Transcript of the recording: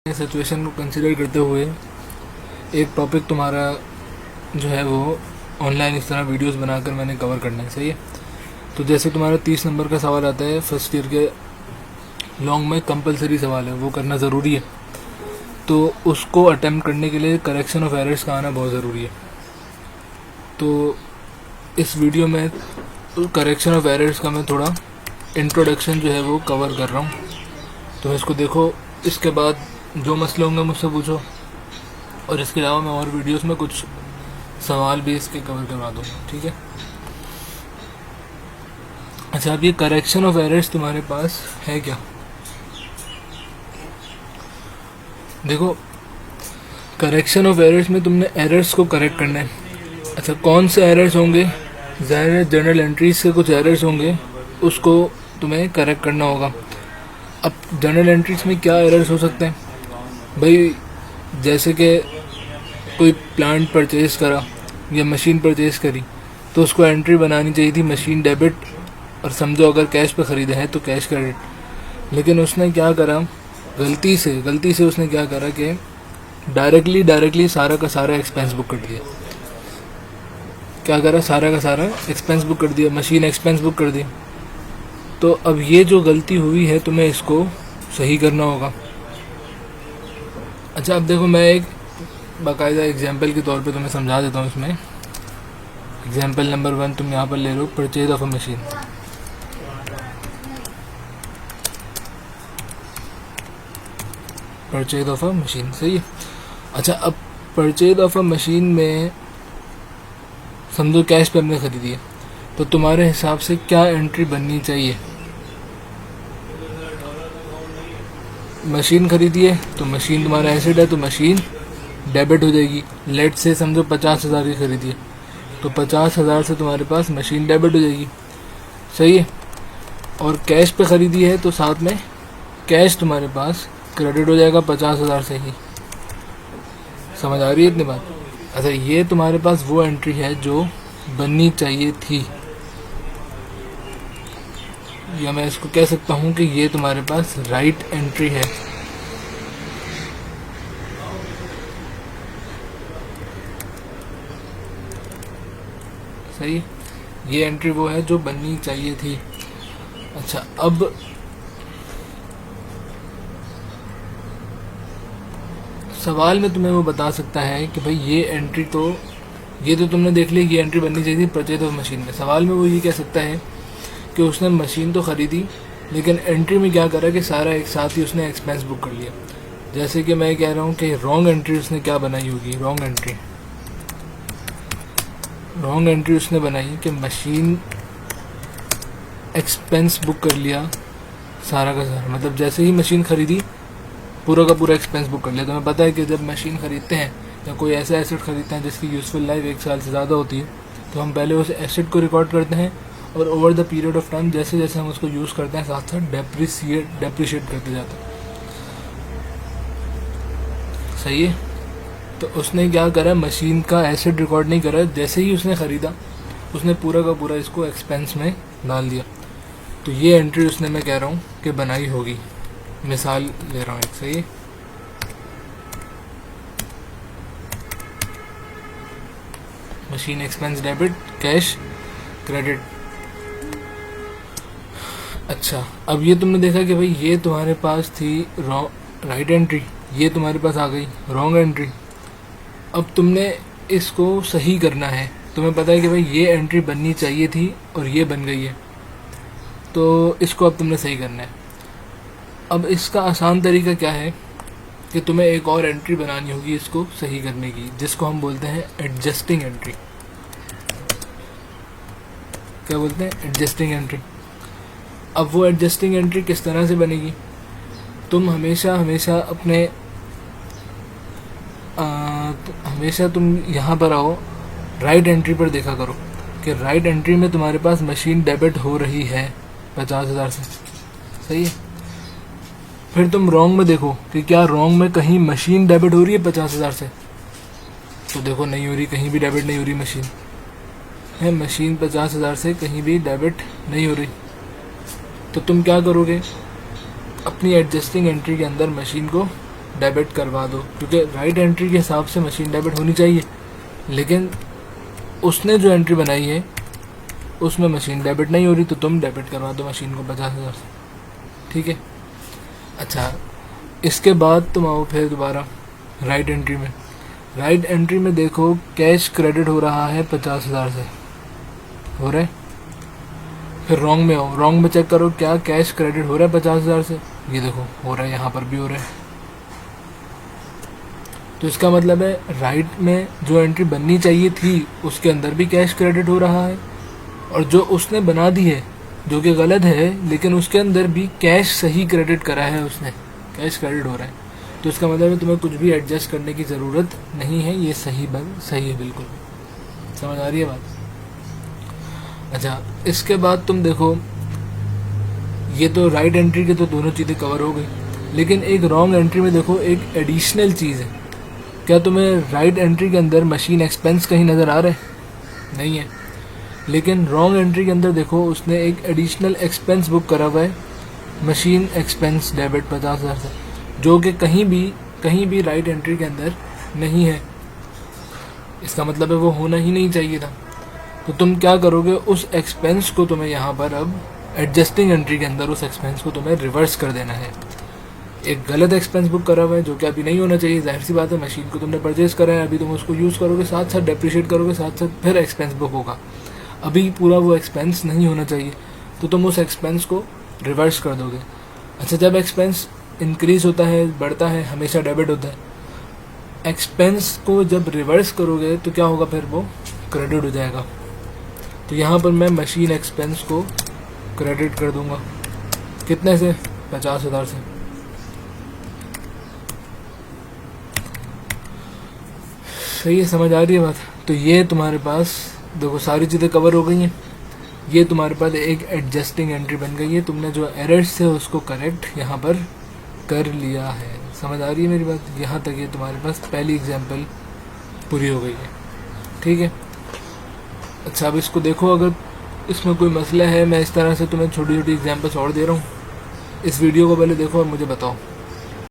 Situation को consider करते हुए एक टॉपिक तुम्हारा जो है वो ऑनलाइन इस तरह वीडियोस बनाकर मैंने कवर करना है। सही है। तो जैसे तुम्हारा 30 नंबर का सवाल आता है फर्स्ट ईयर के लॉन्ग में, कंपलसरी सवाल है, वो करना ज़रूरी है। तो उसको अटेम्प्ट करने के लिए करेक्शन ऑफ एरर्स का आना बहुत ज़रूरी है। तो इस वीडियो में करेक्शन ऑफ एरर्स का मैं थोड़ा इंट्रोडक्शन जो है वो कवर कर रहा हूँ। तो इसको देखो, इसके बाद जो मसले होंगे मुझसे पूछो, और इसके अलावा मैं और वीडियोस में कुछ सवाल भी इसके कवर करवा दूँगा। ठीक है। अच्छा, अब ये करेक्शन ऑफ एरर्स तुम्हारे पास है क्या? देखो, करेक्शन ऑफ एरर्स में तुमने एरर्स को करेक्ट करना है। अच्छा, कौन से एरर्स होंगे? ज़ाहिर है जर्नल एंट्रीज के कुछ एरर्स होंगे, उसको तुम्हें करेक्ट करना होगा। अब जर्नल एंट्रीज में क्या एरर्स हो सकते हैं भाई? जैसे कि कोई प्लांट परचेज़ करा या मशीन परचेज़ करी, तो उसको एंट्री बनानी चाहिए थी मशीन डेबिट, और समझो अगर कैश पे ख़रीदे हैं तो कैश क्रेडिट। लेकिन उसने क्या करा, गलती से उसने क्या करा कि डायरेक्टली सारा का सारा एक्सपेंस बुक कर दिया। क्या करा? सारा का सारा एक्सपेंस बुक कर दिया, मशीन एक्सपेंस बुक कर दी। तो अब ये जो गलती हुई है तुम्हें इसको सही करना होगा। अच्छा, अब देखो, मैं एक बाकायदा एग्जांपल के तौर पे तुम्हें समझा देता हूँ। इसमें एग्जांपल नंबर 1 तुम यहाँ पर ले लो, purchase of a machine. Purchase of a machine, सही है। अच्छा, अब परचेज ऑफ अ मशीन में समझो कैश पे हमने खरीदी है, तो तुम्हारे हिसाब से क्या एंट्री बननी चाहिए? मशीन खरीदी है तो मशीन तुम्हारा एसेट है, तो मशीन डेबिट हो जाएगी। लेट से समझो 50,000 की खरीदी है, तो 50,000 से तुम्हारे पास मशीन डेबिट हो जाएगी। सही है। और कैश पे ख़रीदी है तो साथ में कैश तुम्हारे पास क्रेडिट हो जाएगा 50,000 से ही। समझ आ रही है इतनी बात? अच्छा, ये तुम्हारे पास वो एंट्री है जो बननी चाहिए थी, या मैं इसको कह सकता हूँ कि ये तुम्हारे पास राइट एंट्री है। सही, ये एंट्री वो है जो बननी चाहिए थी। अच्छा, अब सवाल में तुम्हें वो बता सकता है कि भाई ये तो तुमने देख ली, ये एंट्री बननी चाहिए थी परचेज ऑफ मशीन में। सवाल में वो ये कह सकता है कि उसने मशीन तो ख़रीदी, लेकिन एंट्री में क्या करा कि सारा एक साथ ही उसने एक्सपेंस बुक कर लिया। जैसे कि मैं कह रहा हूँ कि रॉन्ग एंट्री उसने क्या बनाई होगी? रॉन्ग एंट्री उसने बनाई कि मशीन एक्सपेंस बुक कर लिया सारा का सारा। मतलब जैसे ही मशीन खरीदी, पूरा का पूरा एक्सपेंस बुक कर लिया। तो हमें पता है कि जब मशीन ख़रीदते हैं या कोई ऐसा एसेट ख़रीदते हैं जिसकी यूज़फुल लाइफ 1 साल से ज़्यादा होती है, तो हम पहले उस एसेट को रिकॉर्ड करते हैं, और over the period of time जैसे जैसे हम उसको यूज़ करते हैं साथ साथ डेप्रिशिएट करते जाते हैं। सही है। तो उसने क्या करा, मशीन का एसेट रिकॉर्ड नहीं करा, जैसे ही उसने ख़रीदा उसने पूरा का पूरा इसको एक्सपेंस में डाल दिया। तो ये एंट्री उसने, मैं कह रहा हूँ कि बनाई होगी। मिसाल ले रहा हूँ एक। सही है। Machine expense debit, cash credit. अच्छा, अब ये तुमने देखा कि भाई ये तुम्हारे पास थी राइट एंट्री, ये तुम्हारे पास आ गई रॉन्ग एंट्री। अब तुमने इसको सही करना है। तुम्हें पता है कि भाई ये एंट्री बननी चाहिए थी और ये बन गई है, तो इसको अब तुमने सही करना है। अब इसका आसान तरीका क्या है कि तुम्हें एक और एंट्री बनानी होगी इसको सही करने की, जिसको हम बोलते हैं एडजस्टिंग एंट्री। क्या बोलते हैं? Adjusting entry. अब वो एडजस्टिंग एंट्री किस तरह से बनेगी? तुम हमेशा अपने हमेशा तुम यहाँ पर आओ, राइट एंट्री पर देखा करो कि राइट एंट्री में तुम्हारे पास मशीन डेबिट हो रही है 50,000 से। सही है। फिर तुम रॉन्ग में देखो कि क्या रॉन्ग में कहीं मशीन डेबिट हो रही है 50,000 से, तो देखो नहीं हो रही, कहीं भी डेबिट नहीं हो रही मशीन है। मशीन 50,000 से कहीं भी डेबिट नहीं हो रही। तो तुम क्या करोगे? अपनी एडजस्टिंग एंट्री के अंदर मशीन को डेबिट करवा दो, क्योंकि राइट एंट्री के हिसाब से मशीन डेबिट होनी चाहिए, लेकिन उसने जो एंट्री बनाई है उसमें मशीन डेबिट नहीं हो रही, तो तुम डेबिट करवा दो मशीन को 50,000 से, ठीक है। अच्छा, इसके बाद तुम आओ फिर दोबारा राइट एंट्री में। राइट एंट्री में देखो कैश क्रेडिट हो रहा है 50,000 से, हो रहा है। फिर रॉन्ग में आओ, रॉन्ग में चेक करो क्या कैश क्रेडिट हो रहा है 50,000 से, ये देखो हो रहा है, यहाँ पर भी हो रहा है। तो इसका मतलब है राइट में जो एंट्री बननी चाहिए थी उसके अंदर भी कैश क्रेडिट हो रहा है, और जो उसने बना दी है जो कि गलत है, लेकिन उसके अंदर भी कैश सही क्रेडिट करा है उसने, कैश क्रेडिट हो रहा है। तो इसका मतलब है तुम्हें कुछ भी एडजस्ट करने की ज़रूरत नहीं है, ये सही है बिल्कुल। समझ आ रही है बात? अच्छा, इसके बाद तुम देखो, ये तो राइट एंट्री के तो दोनों चीज़ें कवर हो गई, लेकिन एक रॉन्ग एंट्री में देखो एक एडिशनल चीज़ है। क्या तुम्हें राइट एंट्री के अंदर मशीन एक्सपेंस कहीं नज़र आ रहा है? नहीं है। लेकिन रॉन्ग एंट्री के अंदर देखो उसने एक एडिशनल एक्सपेंस बुक करा हुआ है, मशीन एक्सपेंस डेबिट 50,000 से, जो कि कहीं भी राइट एंट्री के अंदर नहीं है। इसका मतलब है वो होना ही नहीं चाहिए था। तो तुम क्या करोगे, उस एक्सपेंस को तुम्हें यहाँ पर अब एडजस्टिंग एंट्री के अंदर उस एक्सपेंस को तुम्हें रिवर्स कर देना है। एक गलत एक्सपेंस बुक करा हुआ है जो कि अभी नहीं होना चाहिए, जाहिर सी बात है, मशीन को तुमने परचेज करा है, अभी तुम उसको यूज़ करोगे, साथ साथ डेप्रिशिएट करोगे, साथ साथ फिर एक्सपेंस बुक होगा, अभी पूरा वो एक्सपेंस नहीं होना चाहिए, तो तुम उस एक्सपेंस को रिवर्स कर दोगे। अच्छा, जब एक्सपेंस इंक्रीज़ होता है, बढ़ता है, हमेशा डेबिट होता है। एक्सपेंस को जब रिवर्स करोगे तो क्या होगा, फिर वो क्रेडिट हो जाएगा। तो यहाँ पर मैं मशीन एक्सपेंस को क्रेडिट कर दूंगा, कितने से? 50,000 से। सही है, समझ आ रही है बात? तो ये तुम्हारे पास देखो सारी चीज़ें कवर हो गई हैं। ये तुम्हारे पास एक एडजस्टिंग एंट्री बन गई है, तुमने जो एरर्स थे उसको करेक्ट यहाँ पर कर लिया है। समझ आ रही है मेरी बात? यहाँ तक ये तुम्हारे पास पहली एग्जाम्पल पूरी हो गई है, ठीक है। अच्छा, अब इसको देखो, अगर इसमें कोई मसला है, मैं इस तरह से तुम्हें छोटी छोटी एग्जाम्पल्स और दे रहा हूँ, इस वीडियो को पहले देखो और मुझे बताओ।